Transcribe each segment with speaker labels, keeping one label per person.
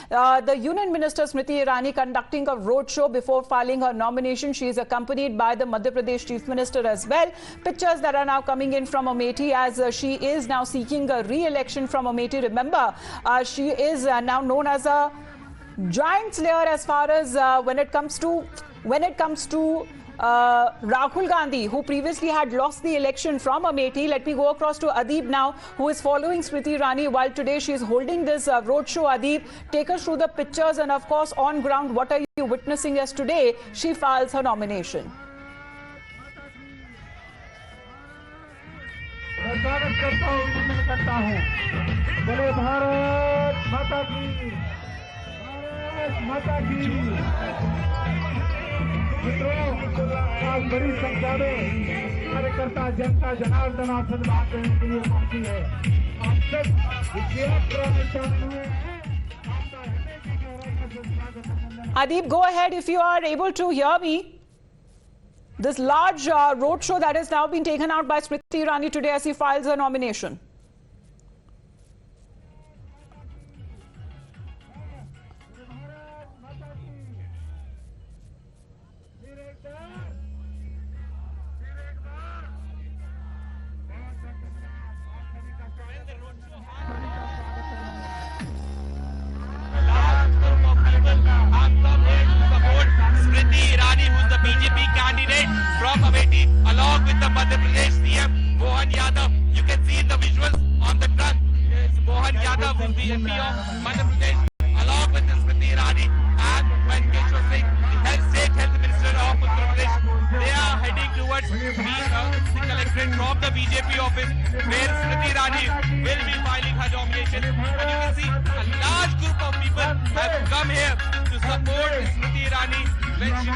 Speaker 1: The Union Minister Smriti Irani conducting a roadshow before filing her nomination. She is accompanied by the Madhya Pradesh Chief Minister as well. Pictures that are now coming in from Amethi as she is now seeking a re-election from Amethi. Remember, she is now known as a giant slayer as far as when it comes to Rahul Gandhi, who previously had lost the election from Amethi. Let me go across to Adeep now, who is following Smriti Irani while today she is holding this roadshow. Adeep, take us through the pictures and of course on ground, what are you witnessing as today she files her nomination?
Speaker 2: बड़ी संख्या में कार्यकर्ता जनता जनार्दन आसन बात करने के लिए पहुंची है। आप सब
Speaker 1: Adeep, go ahead if you are able to hear me. This large roadshow that has now been taken out by Smriti Irani today as she files her nomination.
Speaker 3: BJP candidate from Amethi, along with the Madhya Pradesh CM Mohan Yadav. You can see the visuals on the truck. It's Mohan Yadav, who's the MP of Madhya Pradesh, along with Smriti Irani and Venkateshwar Singh, the State Health Minister of Uttar Pradesh. They are heading towards the collectorate from the BJP office, where Smriti Irani will be filing her nomination. And you can see a large group of people have come here to support Smriti Irani when she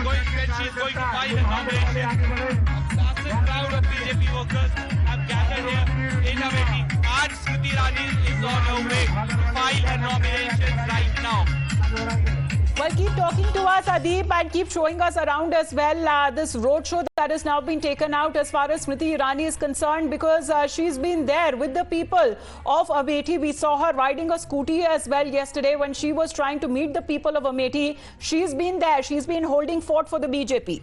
Speaker 3: is going to file her nomination. A massive crowd of BJP workers have gathered here in Amethi. And Smriti Irani is on her way to file her nomination right now.
Speaker 1: Well, keep talking to us, Adeep, and keep showing us around as well this roadshow that has now been taken out as far as Smriti Irani is concerned, because she's been there with the people of Amethi. We saw her riding a scooty as well yesterday when she was trying to meet the people of Amethi. She's been there. She's been holding fort for the BJP.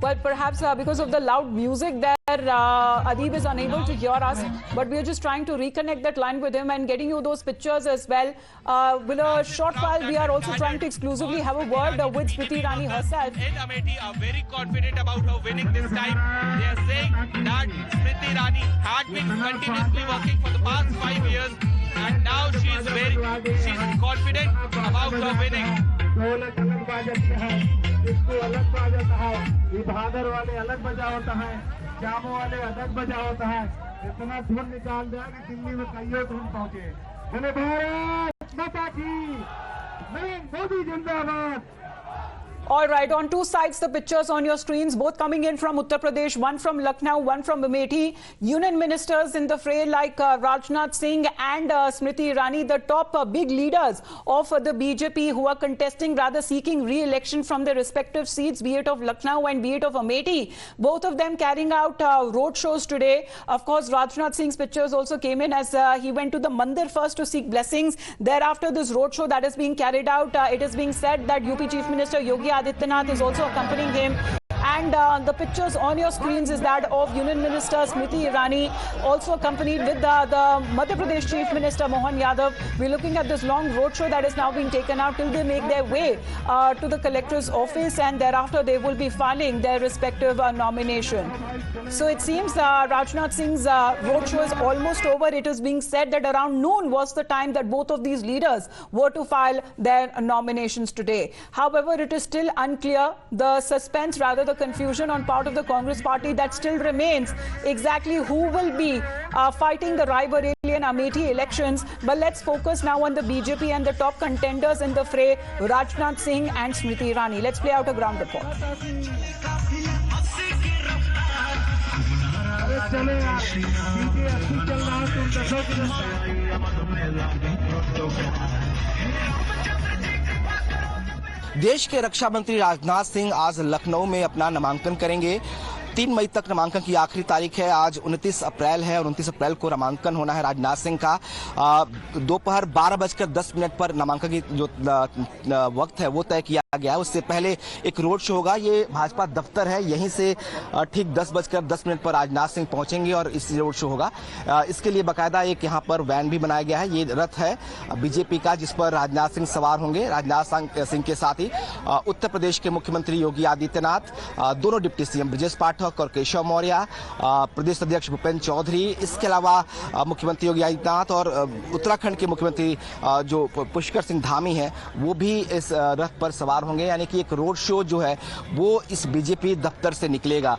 Speaker 1: Well, perhaps because of the loud music there, Adeep is unable to hear us, but we are just trying to reconnect that line with him and getting you those pictures as well. With a short while, we are also trying to exclusively have a word with Smriti Irani herself.
Speaker 3: In Amethi are very confident about her winning this time. They are saying that Smriti Irani had been continuously working for the past 5 years, and now she's confident about her winning.
Speaker 2: ढोलक अलग बाजते हैं, इसको अलग बाजता है, ये भादर वाले अलग बजा होता है, जामो वाले अलग बजा होता है। इतना धुन निकाल दिया कि दिल्ली में कईयों धुन पहुंचे। बोले भारत माता की, नरेंद्र मोदी जिंदाबाद।
Speaker 1: All right, on two sides, the pictures on your screens, both coming in from Uttar Pradesh, one from Lucknow, one from Amethi. Union ministers in the fray like Rajnath Singh and Smriti Irani, the top big leaders of the BJP who are contesting, rather seeking re-election from their respective seats, be it of Lucknow and be it of Amethi. Both of them carrying out road shows today. Of course, Rajnath Singh's pictures also came in as he went to the Mandir first to seek blessings. Thereafter, this road show that is being carried out, it is being said that UP Chief Minister Yogi Adityanath is also accompanying him. And the pictures on your screens is that of Union Minister Smriti Irani, also accompanied with the Madhya Pradesh Chief Minister Mohan Yadav. We're looking at this long roadshow that is now being taken out till they make their way to the collector's office, and thereafter they will be filing their respective nomination. So it seems Rajnath Singh's roadshow is almost over. It is being said that around noon was the time that both of these leaders were to file their nominations today. However, it is still unclear. The suspense, rather the confusion on part of the Congress party, that still remains exactly who will be fighting the Raebareli and Amethi elections. But let's focus now on the BJP and the top contenders in the fray, Rajnath Singh and Smriti Irani. Let's play out a ground report.
Speaker 2: चले यार, क्योंकि 80 चल रहा है, तुम 10 की
Speaker 4: देश के रक्षा मंत्री राजनाथ सिंह आज लखनऊ में अपना नामांकन करेंगे। 3 मई तक नामांकन की आखिरी तारीख है। आज 29 अप्रैल है और 29 अप्रैल को नामांकन होना है राजनाथ सिंह का। दोपहर 12:10 पर नामांकन की जो वक्त है वो तय किया गया है। उससे पहले एक रोड शो होगा। ये भाजपा दफ्तर है, यहीं से ठीक 10:10 पर राजनाथ सिंह पहुंचेंगे और इस रोड शो होगा। इसके लिए बाकायदा एक यहाँ पर वैन भी बनाया गया है। ये रथ है बीजेपी का, जिस पर राजनाथ सिंह सवार होंगे। राजनाथ सिंह के साथ ही उत्तर प्रदेश के मुख्यमंत्री योगी आदित्यनाथ, दोनों डिप्टी सीएम ब्रजेश पाठक और केशव मौर्य, प्रदेश अध्यक्ष भूपेंद्र चौधरी, इसके अलावा मुख्यमंत्री योगी आदित्यनाथ और उत्तराखंड के मुख्यमंत्री जो पुष्कर सिंह धामी हैं वो भी इस रथ पर सवार होंगे। यानी कि एक रोड शो जो है वो इस बीजेपी दफ्तर से निकलेगा।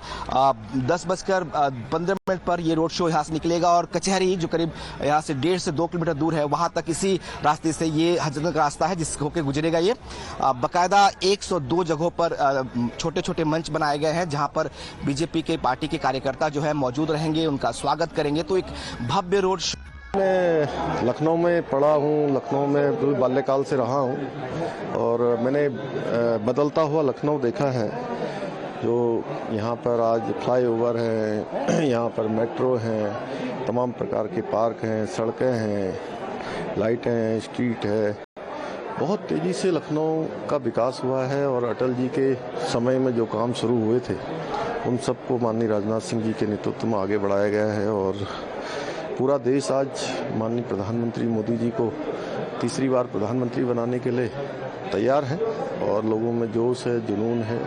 Speaker 4: 10:15 पर ये रोड शो यहाँ से निकलेगा और कचहरी जो करीब यहाँ से 1.5 से 2 किलोमीटर दूर है वहां तक इसी रास्ते से ये हजरत का रास्ता है जिसको होकर गुजरेगा। ये बाकायदा 102 जगहों पर छोटे छोटे मंच बनाए गए हैं जहां पर बीजेपी के पार्टी के कार्यकर्ता जो है मौजूद रहेंगे, उनका स्वागत करेंगे। तो एक भव्य रोड शो।
Speaker 5: मैं लखनऊ में पढ़ा हूँ, लखनऊ में पूरे बाल्यकाल से रहा हूँ और मैंने बदलता हुआ लखनऊ देखा है। जो यहाँ पर आज फ्लाईओवर हैं, यहाँ पर मेट्रो हैं, तमाम प्रकार के पार्क हैं, सड़कें हैं, लाइटें हैं, स्ट्रीट है। बहुत तेज़ी से लखनऊ का विकास हुआ है और अटल जी के समय में जो काम शुरू हुए थे उन सबको माननीय राजनाथ सिंह जी के नेतृत्व में आगे बढ़ाया गया है और पूरा देश आज माननीय प्रधानमंत्री मोदी जी को तीसरी बार प्रधानमंत्री बनाने के लिए तैयार है और लोगों में जोश है, जुनून है,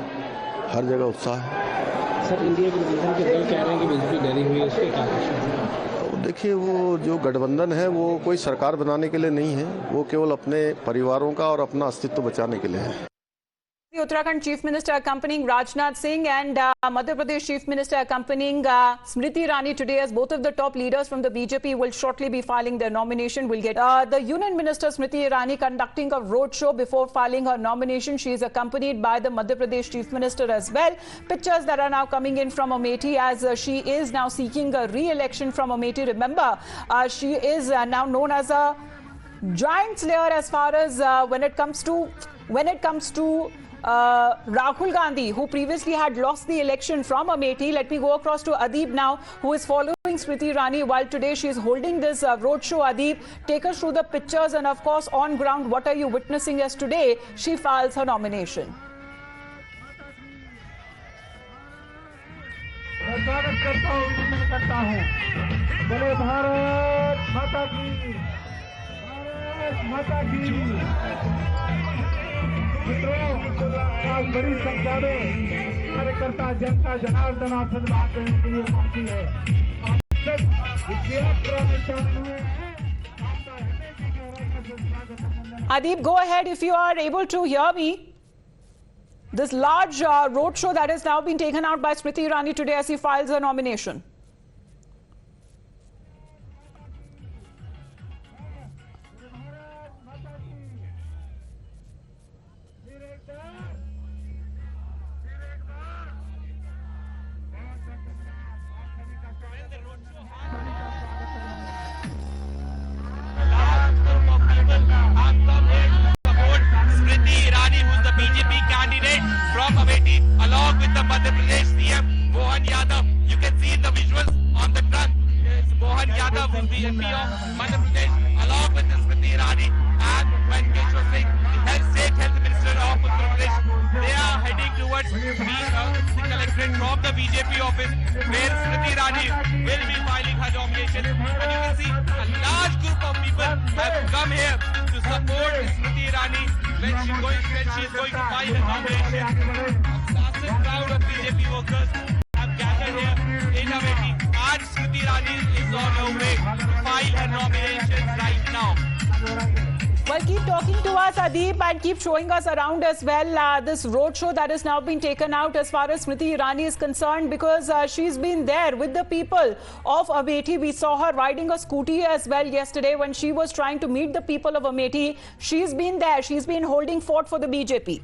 Speaker 5: हर जगह उत्साह है।
Speaker 6: सर, इंडिया गठबंधन के दल कह रहे हैं कि बीजेपी डरी हुई है, इसके क्या?
Speaker 5: तो देखिए, वो जो गठबंधन है वो कोई सरकार बनाने के लिए नहीं है, वो केवल अपने परिवारों का और अपना अस्तित्व बचाने के लिए है।
Speaker 1: The Uttarakhand Chief Minister accompanying Rajnath Singh and Madhya Pradesh Chief Minister accompanying Smriti Irani today, as both of the top leaders from the BJP will shortly be filing their nomination. We'll get the Union Minister Smriti Irani conducting a roadshow before filing her nomination. She is accompanied by the Madhya Pradesh Chief Minister as well. Pictures that are now coming in from Amethi as she is now seeking a re-election from Amethi. Remember, she is now known as a giant slayer as far as when it comes to Rahul Gandhi, who previously had lost the election from Amethi. Let me go across to Adib now, who is following Smriti Irani while today she is holding this roadshow. Adib, take us through the pictures and of course on ground, what are you witnessing as today she files her nomination?
Speaker 2: स्वागत करता हूँ, अभिनंदन करता हूँ। बोले भारत माता की, भारत माता की। आज बड़ी संख्या में कार्यकर्ता जनता जनार्दन आशीर्वाद देने के लिए पहुंची है।
Speaker 1: Adib, go ahead if you are able to hear me. This large road show that has now been taken out by Smriti Irani today as she files her nomination.
Speaker 3: From Amethi, along with the Madhya Pradesh CM Mohan Yadav. You can see the visuals on the truck. It's Mohan Yadav, who's the MP of Madhya Pradesh, along with Smriti Irani and Keshwar Singh, the State Health Minister of Uttar Pradesh. They are heading towards the collectorate from the BJP office, where Smriti Irani will be filing her nomination. And you can see a large group of people have come here to support Smriti Irani when she is going to file her nomination. A massive crowd of BJP workers have gathered here in Amethi. And Smriti Irani is on her way to file her nomination right now.
Speaker 1: Well, keep talking to us, Adib, and keep showing us around as well this roadshow that has now been taken out as far as Smriti Irani is concerned, because she's been there with the people of Amethi. We saw her riding a scooty as well yesterday when she was trying to meet the people of Amethi. She's been there. She's been holding fort for the BJP.